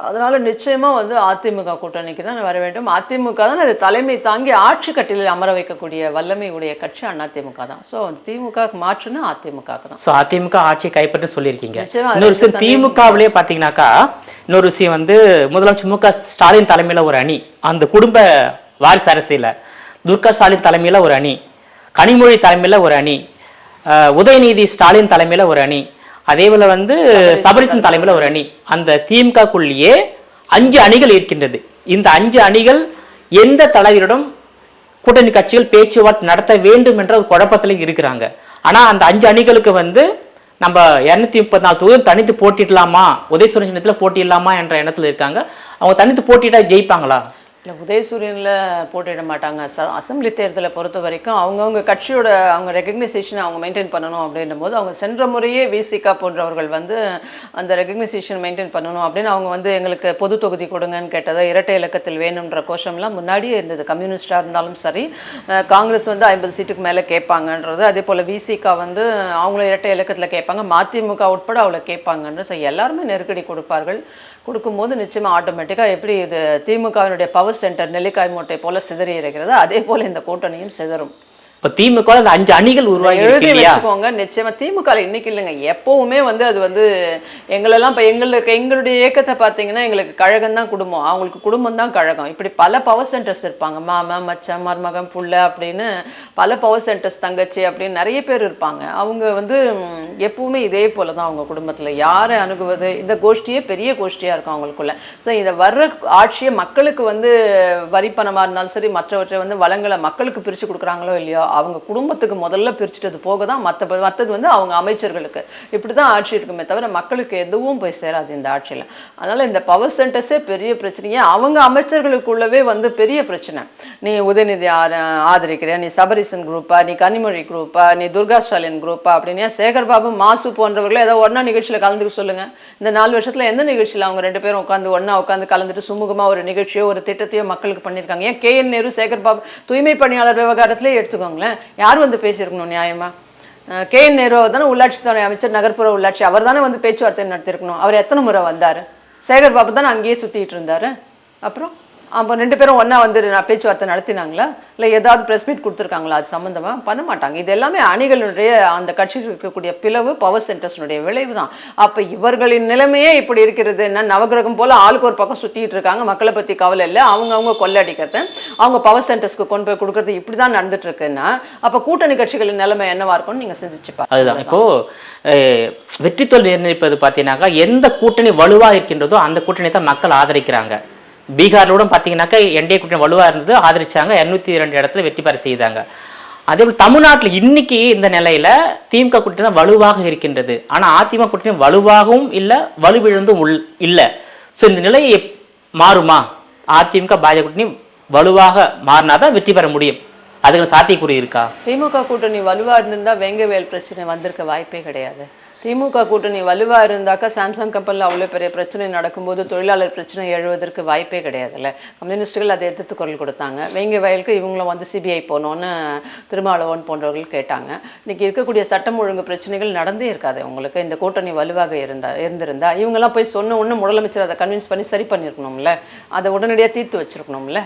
அதனால நிச்சயமா வந்து அதிமுக கூட்டணிக்கு தான் வர வேண்டும். அதிமுக தான் அது தலைமை தாங்கி ஆட்சி கட்டிலில் அமர வைக்கக்கூடிய வல்லமை உடைய கட்சி அதிமுக தான். ஸோ திமுக மாற்றுனா அதிமுக தான். ஸோ அதிமுக ஆட்சி கைப்பற்ற சொல்லியிருக்கீங்க. இன்னொரு விஷயம் திமுகவிலே பார்த்தீங்கன்னாக்கா, இன்னொரு விஷயம் வந்து முதலமைச்சர் மு க ஸ்டாலின் தலைமையில் ஒரு அணி, அந்த குடும்ப வாரிசு அரசியல துர்கா ஸ்டாலின் தலைமையில் ஒரு அணி, கனிமொழி தலைமையில் ஒரு அணி, உதயநிதி ஸ்டாலின் தலைமையில் ஒரு அணி, அதே போல வந்து சபரிசன் தலைமையில் ஒரு அணி. அந்த திமுகக்குள்ளேயே 5 அணிகள் இருக்கின்றது. இந்த 5 அணிகள் எந்த தலைவரிடம் கூட்டணி கட்சிகள் பேச்சுவார்த்தை நடத்த வேண்டும் என்ற ஒரு குழப்பத்தில் இருக்கிறாங்க. ஆனா அந்த 5 அணிகளுக்கு வந்து நம்ம 234 தொகுதி தனித்து போட்டிடலாமா, உதயசூரியன் சின்னத்தில் போட்டிடலாமா என்ற எண்ணத்தில் இருக்காங்க. அவங்க தனித்து போட்டிட்டா ஜெயிப்பாங்களா? இல்லை, உதயசூரியனில் போட்டிட மாட்டாங்க. அசம்பிளி தேர்தலை பொறுத்த வரைக்கும் அவங்கவுங்க கட்சியோட அவங்க ரெகக்னைசேஷனை அவங்க மெயின்டைன் பண்ணணும் அப்படின்னும் போது, அவங்க சென்ற முறையே விசிகா போன்றவர்கள் வந்து அந்த ரெகக்னைசேஷன் மெயின்டைன் பண்ணணும் அப்படின்னு அவங்க வந்து எங்களுக்கு பொது தொகுதி கொடுங்கன்னு கேட்டதை, இரட்டை இலக்கத்தில் வேணுன்ற கோஷம்லாம் முன்னாடியே இருந்தது. கம்யூனிஸ்டாக இருந்தாலும் சரி, காங்கிரஸ் வந்து 50 சீட்டுக்கு மேலே கேட்பாங்கன்றது, அதே போல் விசிகா வந்து அவங்களும் இரட்டை இலக்கத்தில் கேட்பாங்க, மதிமுக உட்பட அவ்வளோ கேட்பாங்கன்னு. ஸோ எல்லாருமே நெருக்கடி கொடுப்பார்கள். கொடுக்கும்போது நிச்சயமாக ஆட்டோமேட்டிக்காக எப்படி இது திமுகவினுடைய பவர் சென்டர் நெல்லிக்காய் மூட்டை போல சிதறி இருக்கிறது, அதே போல் இந்த கூட்டணியும் சிதறும். இப்போ திமுக அந்த 5 அணிகள் உருவாகி எழுதி வச்சுக்கோங்க. நிச்சயமா திமுக இன்னைக்கு இல்லைங்க, எப்பவுமே வந்து அது வந்து எங்களெல்லாம் இப்போ எங்களுடைய இயக்கத்தை பார்த்தீங்கன்னா எங்களுக்கு கழகம் தான் குடும்பம், அவங்களுக்கு குடும்பம் தான் கழகம். இப்படி பல பவர் சென்டர்ஸ் இருப்பாங்க, மாமா மச்சான் மருமகன் புள்ள அப்படின்னு பல பவர் சென்டர்ஸ், தங்கச்சி அப்படின்னு நிறைய பேர் இருப்பாங்க. அவங்க வந்து எப்பவுமே இதே போல தான் அவங்க குடும்பத்தில் யாரை அணுகுவது, இந்த கோஷ்டியே பெரிய கோஷ்டியாக இருக்கும் அவங்களுக்குள்ள. ஸோ இதை வர்ற ஆட்சியை மக்களுக்கு வந்து வரி பணமாக இருந்தாலும் சரி, மற்றவற்றை வந்து வளங்களை மக்களுக்கு பிரித்து கொடுக்குறாங்களோ இல்லையோ, அவங்க குடும்பத்துக்கு முதல்ல பிரிச்சுட்டது போக தான் மற்றது வந்து அவங்க அமைச்சர்களுக்கு. இப்படி தான் ஆட்சி இருக்குமே தவிர மக்களுக்கு எதுவும் போய் சேராது இந்த ஆட்சியில். அதனால் இந்த பவர் சென்டர்ஸே பெரிய பிரச்சனையே. அவங்க அமைச்சர்களுக்குள்ளவே வந்து பெரிய பிரச்சனை. நீ உதயநிதி ஆதரிக்கிறியா, நீ சபரிசன் குரூப்பா, நீ கனிமொழி குரூப்பா, நீ துர்கா ஸ்டாலின் குரூப்பா அப்படின்னு சேகர் பாபு மாசு போன்றவர்களே ஏதோ ஒன்றா நிகழ்ச்சியில் கலந்துக்க சொல்லுங்க. இந்த 4 வருஷத்தில் எந்த நிகழ்ச்சியில் அவங்க 2 பேரும் உட்காந்து கலந்துட்டு சுமூகமாக ஒரு நிகழ்ச்சியோ ஒரு திட்டத்தையோ மக்களுக்கு பண்ணியிருக்காங்க? ஏன் KN நேரு, சேகர் பாபு தூய்மை பணியாளர் விவகாரத்திலே எடுத்துக்கோங்களேன், யார் வந்து பேசியிருக்கணும் நியாயமா? KN நேரு தானே உள்ளாட்சித்துறை அமைச்சர், நகர்ப்புற உள்ளாட்சி, அவர் தானே வந்து பேச்சுவார்த்தை நடத்திருக்கணும். அவர் எத்தனை முறை வந்தார்? சேகர் பாபு தானே அங்கேயே சுற்றிட்டு இருந்தார். அப்புறம் அப்போ 2 பேரும் ஒன்றா வந்து பேச்சுவார்த்தை நடத்தினாங்களா? இல்லை ஏதாவது ப்ரெஸ் மீட் கொடுத்துருக்காங்களா? அது சம்மந்தமாக பண்ண மாட்டாங்க. இது எல்லாமே அணிகளுடைய அந்த கட்சியில் இருக்கக்கூடிய பிளவு, பவர் சென்டர்ஸ்னுடைய விளைவு தான். அப்போ இவர்களின் நிலைமையே இப்படி இருக்கிறது. என்ன நவகிரகம் போல் ஆளுக்கு ஒரு பக்கம் சுற்றிட்டு இருக்காங்க, மக்களை பற்றி கவலை இல்லை, அவங்க கொள்ளடிக்கிறது, அவங்க பவர் சென்டர்ஸ்க்கு கொண்டு போய் கொடுக்கறது, இப்படி தான் நடந்துட்டு இருக்குன்னா அப்போ கூட்டணி கட்சிகளின் நிலைமை என்னவா இருக்கும்னு நீங்கள் சிந்திச்சுப்பா. அதுதான் இப்போ வெற்றி தோல்வி நிர்ணயிப்பது பார்த்தீங்கன்னாக்கா எந்த கூட்டணி வலுவாக இருக்கின்றதோ அந்த கூட்டணி தான் மக்கள் ஆதரிக்கிறாங்க. பீகாரோட பார்த்தீங்கன்னாக்கா NDA கூட்டணி வலுவாக இருந்தது, ஆதரிச்சாங்க, 202 இடத்துல வெற்றி பெற செய்தாங்க. அதே போல் தமிழ்நாட்டில் இன்னைக்கு இந்த நிலையில திமுக கூட்டணி தான் வலுவாக இருக்கின்றது. ஆனால் அதிமுக கூட்டணி வலுவாகவும் இல்லை, வலுவிழந்தும் இல்லை. ஸோ இந்த நிலை மாறுமா? அதிமுக பாஜக கூட்டணி வலுவாக மாறினாதான் வெற்றி பெற முடியும். அதுக்கு சாத்தியக்கூறு இருக்கா? திமுக கூட்டணி வலுவாக இருந்திருந்தா வேங்கவேல் பிரச்சனை வந்திருக்க வாய்ப்பே கிடையாது. திமுக கூட்டணி வலுவாக இருந்தாக்கா சாம்சங் கம்பெனியில் அவ்வளோ பெரிய பிரச்சனை நடக்கும்போது தொழிலாளர் பிரச்சனை எழுவதற்கு வாய்ப்பே கிடையாதுல்ல. கம்யூனிஸ்டுகள் அதை எதிர்த்து குரல் கொடுத்தாங்க. வேங்க வயலுக்கு இவங்களும் வந்து CBI போனோன்னு திருமாவளவன் போன்றவர்கள் கேட்டாங்க. இன்றைக்கி இருக்கக்கூடிய சட்டம் ஒழுங்கு பிரச்சனைகள் நடந்தே இருக்காது உங்களுக்கு. இந்த கூட்டணி வலுவாக இருந்திருந்தா இவங்கெல்லாம் போய் சொன்ன ஒன்று முதலமைச்சர் அதை கன்வின்ஸ் பண்ணி சரி பண்ணியிருக்கணும்ல, அதை உடனடியாக தீர்த்து வச்சிருக்கணும்ல.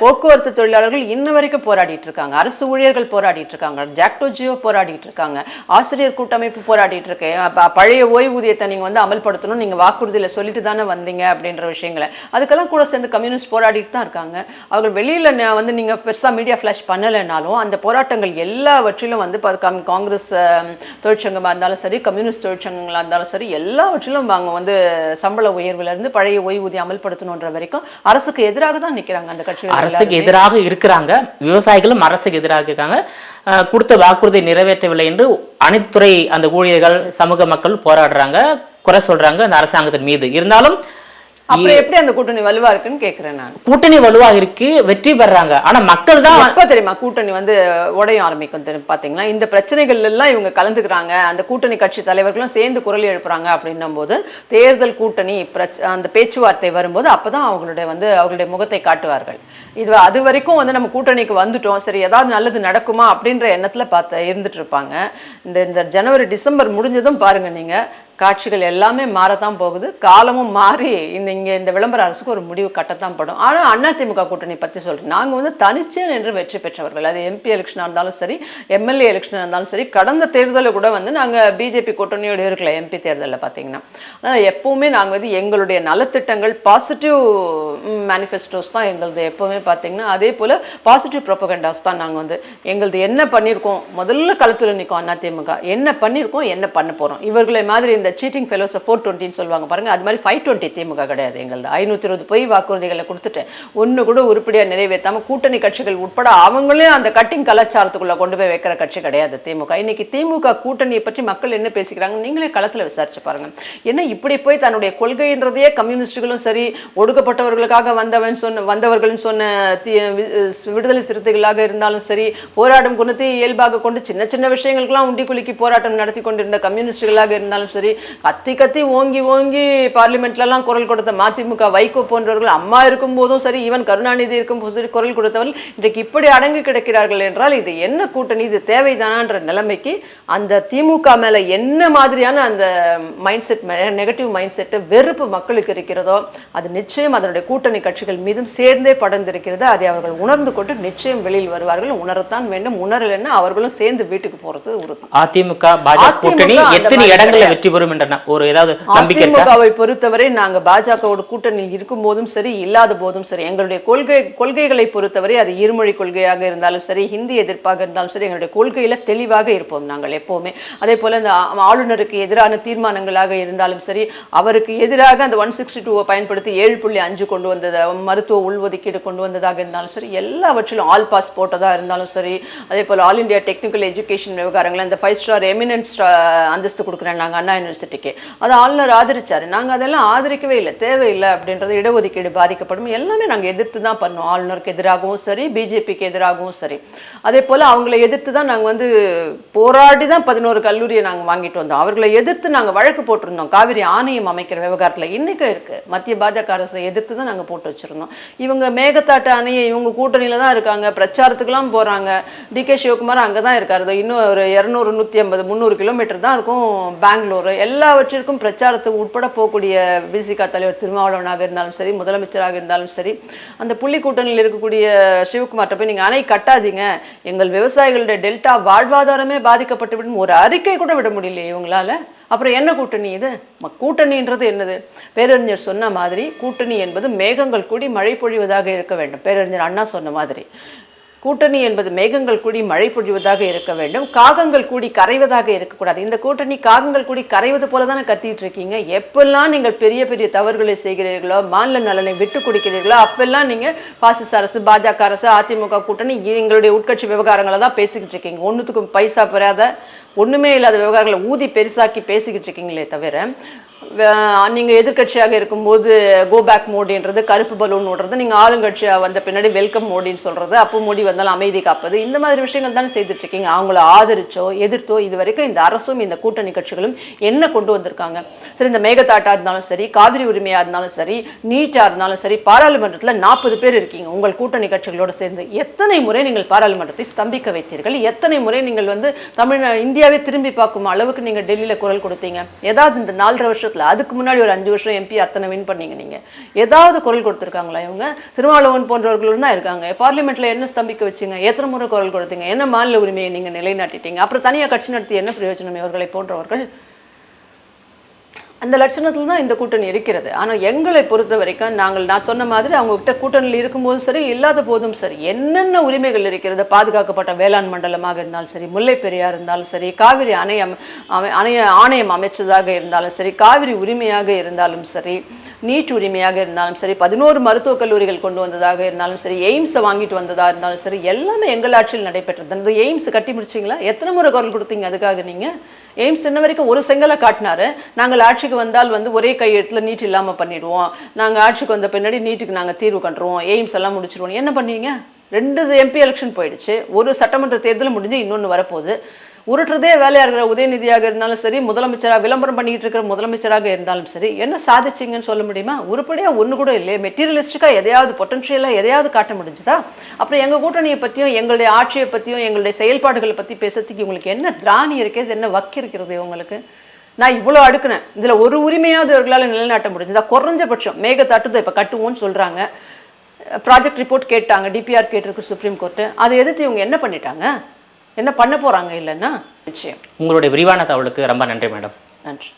போக்குவரத்து தொழிலாளர்கள் இன்ன வரைக்கும் போராடிட்டு இருக்காங்க, அரசு ஊழியர்கள் போராடிட்டு இருக்காங்க, ஜாக்டோ ஜியோ போராடிட்டு இருக்காங்க, ஆசிரியர் கூட்டமைப்பு போராடிட்டு இருக்கு. பழைய ஓய்வூதியத்தை நீங்க வந்து அமல்படுத்தணும், நீங்க வாக்குறுதியில சொல்லிட்டு தானே வந்தீங்க அப்படின்ற விஷயங்களை அதுக்கெல்லாம் கூட சேர்ந்து கம்யூனிஸ்ட் போராடிட்டு தான் இருக்காங்க. அவர்கள் வெளியில வந்து நீங்க பெருசா மீடியா ஃபிளாஷ் பண்ணலைனாலும் அந்த போராட்டங்கள் எல்லாவற்றிலும் வந்து காங்கிரஸ் தொழிற்சங்கமா இருந்தாலும் சரி, கம்யூனிஸ்ட் தொழிற்சங்கங்களா இருந்தாலும் சரி, எல்லாவற்றிலும் அவங்க வந்து சம்பள உயர்வுல இருந்து பழைய ஓய்வூதியம் அமல்படுத்தணும்ன்ற வரைக்கும் அரசுக்கு எதிராக தான் நிக்கிறாங்க. அந்த கட்சிகள் அரசுக்கு எதிராக இருக்கிறாங்க, விவசாயிகளும் அரசுக்கு எதிராக இருக்காங்க. கொடுத்த வாக்குறுதி நிறைவேற்றவில்லை என்று அனைத்து துறை அந்த ஊழியர்கள் சமூக மக்கள் போராடுறாங்க, குறை சொல்றாங்க அந்த அரசாங்கத்தின் மீது. இருந்தாலும் அப்புறம் எப்படி அந்த கூட்டணி வலுவா இருக்குன்னு கேக்குறேன் நான். கூட்டணி வலுவா இருக்கு, வெற்றி பெறாங்க. ஆனா மக்கள் தான் எப்ப தெரியுமா கூட்டணி வந்து உடைய ஆரம்பிக்கும் தெரியும் பாத்தீங்கன்னா, இந்த பிரச்சனைகள் எல்லாம் இவங்க கலந்துக்கிறாங்க, அந்த கூட்டணி கட்சி தலைவர்களும் சேர்ந்து குரல் எழுப்புறாங்க அப்படின்னும் போது தேர்தல் கூட்டணி அந்த பேச்சுவார்த்தை வரும்போது அப்பதான் அவங்களுடைய முகத்தை காட்டுவார்கள். அது வரைக்கும் வந்து நம்ம கூட்டணிக்கு வந்துட்டோம், சரி ஏதாவது நல்லது நடக்குமா அப்படின்ற எண்ணத்துல இருந்துட்டு இருப்பாங்க. இந்த ஜனவரி டிசம்பர் முடிஞ்சதும் பாருங்க நீங்க, காட்சிகள் எல்லாமே மாறத்தான் போகுது, காலமும் மாறி இந்த விளம்பர அரசுக்கு ஒரு முடிவு கட்டத்தான் படும். ஆனால் அதிமுக கூட்டணி பற்றி சொல்கிறேன், நாங்கள் வந்து தனிச்சே நின்று வெற்றி பெற்றவர்கள். அது MP எலெக்ஷனாக இருந்தாலும் சரி, MLA எலெக்ஷனாக இருந்தாலும் சரி, கடந்த தேர்தலில் கூட வந்து நாங்கள் BJP கூட்டணியோடு இருக்கல. MP தேர்தலில் பார்த்தீங்கன்னா ஆனால் எப்போவுமே நாங்கள் வந்து எங்களுடைய நலத்திட்டங்கள் பாசிட்டிவ் மேனிஃபெஸ்டோஸ் தான் எங்களது எப்போவுமே பார்த்தீங்கன்னா. அதே போல் பாசிட்டிவ் ப்ரொபகண்டாஸ் தான் நாங்கள் வந்து எங்களது என்ன பண்ணியிருக்கோம், முதல்ல களத்தில் நிற்கும் அதிமுக, என்ன பண்ணியிருக்கோம், என்ன பண்ண போகிறோம். இவர்களை மாதிரி இந்த சீட்டிங் ஃபெலோஸை 420 சொல்லுவாங்க பாருங்க, அது மாதிரி 520 திமுக கிடையாது. எங்களது 520 பொய் வாக்குறுதிகளை கொடுத்துட்டு ஒன்று கூட உருப்படியாக நிறைவேற்றாம கூட்டணி கட்சிகள் உட்பட அவங்களே அந்த கட்டிங் கலாச்சாரத்துக்குள்ள கொண்டு போய் வைக்கிற கட்சி கிடையாது திமுக. இன்னைக்கு திமுக கூட்டணியை பற்றி மக்கள் என்ன பேசிக்கிறாங்க நீங்களே களத்தில் விசாரிச்சு பாருங்க. ஏன்னா இப்படி போய் தன்னுடைய கொள்கைன்றதையே கம்யூனிஸ்டுகளும் சரி, ஒடுக்கப்பட்டவர்களுக்காக வந்தவர்கள் சொன்ன விடுதலை சிறுத்தைகளாக இருந்தாலும் சரி, போராடும் குணத்தை இயல்பாக கொண்டு சின்ன சின்ன விஷயங்களுக்கெல்லாம் உண்டி குலுக்கி போராட்டம் நடத்தி கொண்டிருந்த கம்யூனிஸ்டுகளாக இருந்தாலும் சரி, கத்தி ஓங்கி பார்லிமெண்ட்லாம் குரல் கொடுத்த மதிமுக, வைகோ போன்றவர்கள் அம்மா இருக்கும் போதும் சரி, ஈவன் கருணாநிதி இருக்கும் போது சரி குரல் கொடுத்தவர்கள் இன்றைக்கு இப்படி அடங்கி கிடக்கிறார்கள் என்றால் இது என்ன கூட்டணி, இது தேவைதானான்ற நிலைமைக்கு அந்த திமுக மேல என்ன மாதிரியான அந்த mind set, negative mind set, வெறுப்பு மக்களுக்கு இருக்கிறதோ அது நிச்சயம் அதனுடைய கூட்டணி கட்சிகள் மீதும் சேர்ந்தே படர்ந்திருக்கிறது. அதை அவர்கள் உணர்ந்து கொண்டு நிச்சயம் வெளியில் வருவார்கள். உணரத்தான் வேண்டும், உணரலைன்னா அவர்களும் சேர்ந்து வீட்டுக்கு போறது உறுதி. அதிமுக பாஜக கூட்டணி எத்தனை இடங்களில் வெற்றி பெறும் வரும் என்ற ஒரு ஏதாவது நம்பிக்கை இருக்கா? அதிமுகவை பொறுத்தவரை நாங்க பாஜகவோட கூட்டணியில் இருக்கும் போதும் சரி, இல்லாத போதும் சரி, எங்களுடைய கொள்கைகளை பொறுத்தவரை அது இருமொழி கொள்கையாக இருந்தாலும் சரி, ஹிந்தி எதிர்ப்பாக இருந்தாலும் சரி, எங்களுடைய கொள்கையில தெளிவாக இருப்போம் நாங்கள் எப்பவுமே. அதே போல இந்த ஆளுநருக்கு எதிரான தீர்மானங்களாக இருந்தாலும் சரி, அவருக்கு எதிராக அந்த 162 பயன்படுத்தி 7.5 கொண்டு வந்தது, மருத்துவ உள்ஒதுக்கீடு கொண்டு வந்ததாக இருந்தாலும் சரி, எல்லாவற்றிலும் ஆல் பாஸ் போட்டதா இருந்தாலும் சரி, அதே போல ஆல் இந்தியா டெக்னிக்கல் எஜுகேஷன் விவகாரங்கள் அந்த 5 ஸ்டார் எமினன்ட் அந்தஸ்து கொடுக்குறேன் நாங்கள் அண்ணா யூனிவர்சிட்டிக்கு, அதை ஆளுநர் ஆதரிச்சாரு. நாங்கள் அதெல்லாம் ஆதரிக்கவே இல்லை, தேவையில்லை அப்படின்றது, இடஒதுக்கீடு பாதிக்கப்படும், எல்லாமே நாங்கள் எதிர்த்து தான் பண்ணோம். ஆளுநருக்கு எதிராகவும் சரி, பிஜேபிக்கு எதிராகவும் சரி. அதே போல் அவங்களை எதிர்த்து தான் நாங்கள் வந்து போராடி தான் 11 கல்லூரியை நாங்கள் வாங்கிட்டு வந்தோம். அவர்களை எதிர்த்து நாங்கள் வழக்கு போட்டிருந்தோம் காவிரி ஆணையம் அமைக்கிற விவகாரத்தில். இன்னைக்கு இருக்கு, மத்திய பாஜக அரசை எதிர்த்து தான் நாங்கள் போட்டு வச்சிருந்தோம். இவங்க மேகதாட்டு அணையை இவங்க கூட்டணியில தான் இருக்காங்க, பிரச்சாரத்துக்குலாம் போறாங்க. டிகே சிவகுமார் அங்கே தான் இருக்காரு, இன்னும் ஒரு 200 150 300 கிலோமீட்டர் தான் இருக்கும் பெங்களூர். எல்லாவற்றிற்கும் பிரச்சாரத்துக்கு உட்பட போகக்கூடிய பிசிக தலைவர் திருமாவளவனாக இருந்தாலும் சரி, முதலமைச்சராக இருந்தாலும் சரி, அந்த புள்ளி கூட்டணியில் இருக்கக்கூடிய சிவகுமார்ட்ட போய் நீங்கள் அணை கட்டாதீங்க, எங்கள் விவசாயிகளுடைய டெல்டா வாழ்வாதாரமே பாதிக்கப்பட்டு விடும் ஒரு அறிக்கை கூட விட முடியலையே இவங்களால. அப்புறம் என்ன கூட்டணி இது? கூட்டணின்றது என்னது? பேரறிஞர் சொன்ன மாதிரி கூட்டணி என்பது மேகங்கள் கூடி மழை பொழிவதாக இருக்க வேண்டும். பேரறிஞர் அண்ணா சொன்ன மாதிரி கூட்டணி என்பது மேகங்கள் கூடி மழை பொழிவதாக இருக்க வேண்டும், காகங்கள் கூடி கரைவதாக இருக்கக்கூடாது. இந்த கூட்டணி காகங்கள் கூடி கரைவது போல தானே கத்திட்டு இருக்கீங்க. எப்பெல்லாம் நீங்கள் பெரிய பெரிய தவறுகளை செய்கிறீர்களோ, மாநில நலனை விட்டு கொடுக்கிறீர்களோ, அப்பெல்லாம் நீங்க பாசிச அரசு, பாஜக அரசு, அதிமுக கூட்டணி, எங்களுடைய உட்கட்சி விவகாரங்களை தான் பேசிக்கிட்டு இருக்கீங்க. ஒன்றுத்துக்கும் பைசா பெறாத, ஒண்ணுமே இல்லாத விவகாரங்களை ஊதி பெருசாக்கி பேசிக்கிட்டு இருக்கீங்களே தவிர, நீங்க எதிர்கட்சியாக இருக்கும்போது கோ பேக் மோடின்றது, கருப்பு பலூன் ஓடுறது, நீங்க ஆளுங்கட்சியாக வந்த பின்னாடி வெல்கம் மோடின்னு சொல்றது, அப்போ மோடி வந்தாலும் அமைதி காப்பது, இந்த மாதிரி விஷயங்கள் தானே செய்துட்டு இருக்கீங்க. அவங்கள ஆதரிச்சோ எதிர்த்தோ இது வரைக்கும் இந்த அரசும் இந்த கூட்டணி கட்சிகளும் என்ன கொண்டு வந்திருக்காங்க? சரி, இந்த மேகதாட்டா இருந்தாலும் சரி, காவிரி உரிமையா இருந்தாலும் சரி, நீட்டா இருந்தாலும் சரி, பாராளுமன்றத்தில் 40 பேர் இருக்கீங்க உங்கள் கூட்டணி கட்சிகளோடு சேர்ந்து. எத்தனை முறை நீங்கள் பாராளுமன்றத்தை ஸ்தம்பிக்க வைத்தீர்கள்? எத்தனை முறை நீங்கள் வந்து இந்தியாவே திரும்பி பார்க்கும் அளவுக்கு நீங்க டெல்லியில குரல் கொடுத்தீங்க? ஏதாவது இந்த 4.5 வருஷத்துல, அதுக்கு முன்னாடி ஒரு 5 வருஷம் எம்பி அத்தனை வின் பண்ணீங்க, நீங்க ஏதாவது குரல் கொடுத்திருக்காங்களா? இவங்க திருமாவளவன் போன்றவர்களும் தான் இருக்காங்க. பார்லிமெண்ட்ல என்ன ஸ்தம்பிக்க வச்சுங்க? எத்தனை முறை குரல் கொடுத்தீங்க? என்ன மாநில உரிமையை நீங்க நிலைநாட்டிட்டீங்க? அப்புறம் தனியாக கட்சி நடத்தி என்ன பிரயோஜனம் இவர்களை போன்றவர்கள்? அந்த லட்சணத்தில் தான் இந்த கூட்டணி இருக்கிறது. ஆனால் எங்களை பொறுத்த வரைக்கும் நான் சொன்ன மாதிரி அவங்ககிட்ட கூட்டணியில் இருக்கும்போதும் சரி, இல்லாத போதும் சரி, என்னென்ன உரிமைகள் இருக்கிறது, பாதுகாக்கப்பட்ட வேளாண் மண்டலமாக இருந்தாலும் சரி, முல்லை பெரியார் இருந்தாலும் சரி, காவிரி ஆணையம் அமைச்சதாக இருந்தாலும் சரி, காவிரி உரிமையாக இருந்தாலும் சரி, நீட் உரிமையாக இருந்தாலும் சரி, 11 மருத்துவக் கல்லூரிகள் கொண்டு வந்ததாக இருந்தாலும் சரி, எய்ம்ஸை வாங்கிட்டு வந்ததாக இருந்தாலும் சரி, எல்லாமே எங்கள் ஆட்சியில் நடைபெற்றது. அந்த எய்ம்ஸ் கட்டி முடிச்சிங்களா? எத்தனை முறை குரல் கொடுத்தீங்க அதுக்காக? நீங்கள் எய்ம்ஸ் இன்ன வரைக்கும் ஒரு செங்கலை காட்டினாரு. நாங்கள் ஆட்சிக்கு வந்தால் வந்து ஒரே கையெழுத்தில் நீட் இல்லாமல் பண்ணிடுவோம், நாங்கள் ஆட்சிக்கு வந்த பின்னாடி நீட்டுக்கு நாங்கள் தீர்வு கண்டுருவோம், எய்ம்ஸ் எல்லாம் முடிச்சிடுவோம். என்ன பண்ணீங்க? 2 எம்பி எலெக்ஷன் போயிடுச்சு, ஒரு சட்டமன்ற தேர்தல் முடிஞ்சு இன்னொன்று வரப்போகுது. உருட்டுறதே வேலையாக இருக்கிற உதயநிதியாக இருந்தாலும் சரி, முதலமைச்சராக விளம்பரம் பண்ணிக்கிட்டு இருக்கிற முதலமைச்சராக இருந்தாலும் சரி, என்ன சாதிச்சிங்கன்னு சொல்ல முடியுமா? உருப்படியாக ஒன்று கூட இல்லையே. மெட்டீரியலிஸ்டிக்காக எதையாவது, பொட்டன்ஷியலாக எதையாவது காட்ட முடிஞ்சுதா? அப்புறம் எங்கள் கூட்டணியை பற்றியும் எங்களுடைய ஆட்சியை பற்றியும் எங்களுடைய செயல்பாடுகளை பற்றி பேசுறதுக்கு உங்களுக்கு என்ன திராணி இருக்கிறது, என்ன வக்கு இருக்கிறது உங்களுக்கு? நான் இவ்வளோ அடுக்குனேன், இதில் ஒரு உரிமையாவது இவர்களால் நிலைநாட்ட முடிஞ்சுதா? குறைஞ்சபட்சம் மேகதாட்டு இப்போ கட்டுவோன்னு சொல்கிறாங்க, ப்ராஜெக்ட் ரிப்போர்ட் கேட்டாங்க, டிபிஆர் கேட்டிருக்கு சுப்ரீம் கோர்ட்டு, அதை எதிர்த்து இவங்க என்ன பண்ணிட்டாங்க? என்ன பண்ண போகிறாங்க? இல்லைன்னா நிச்சயம். உங்களுடைய விரிவான தகவலுக்கு ரொம்ப நன்றி மேடம். நன்றி.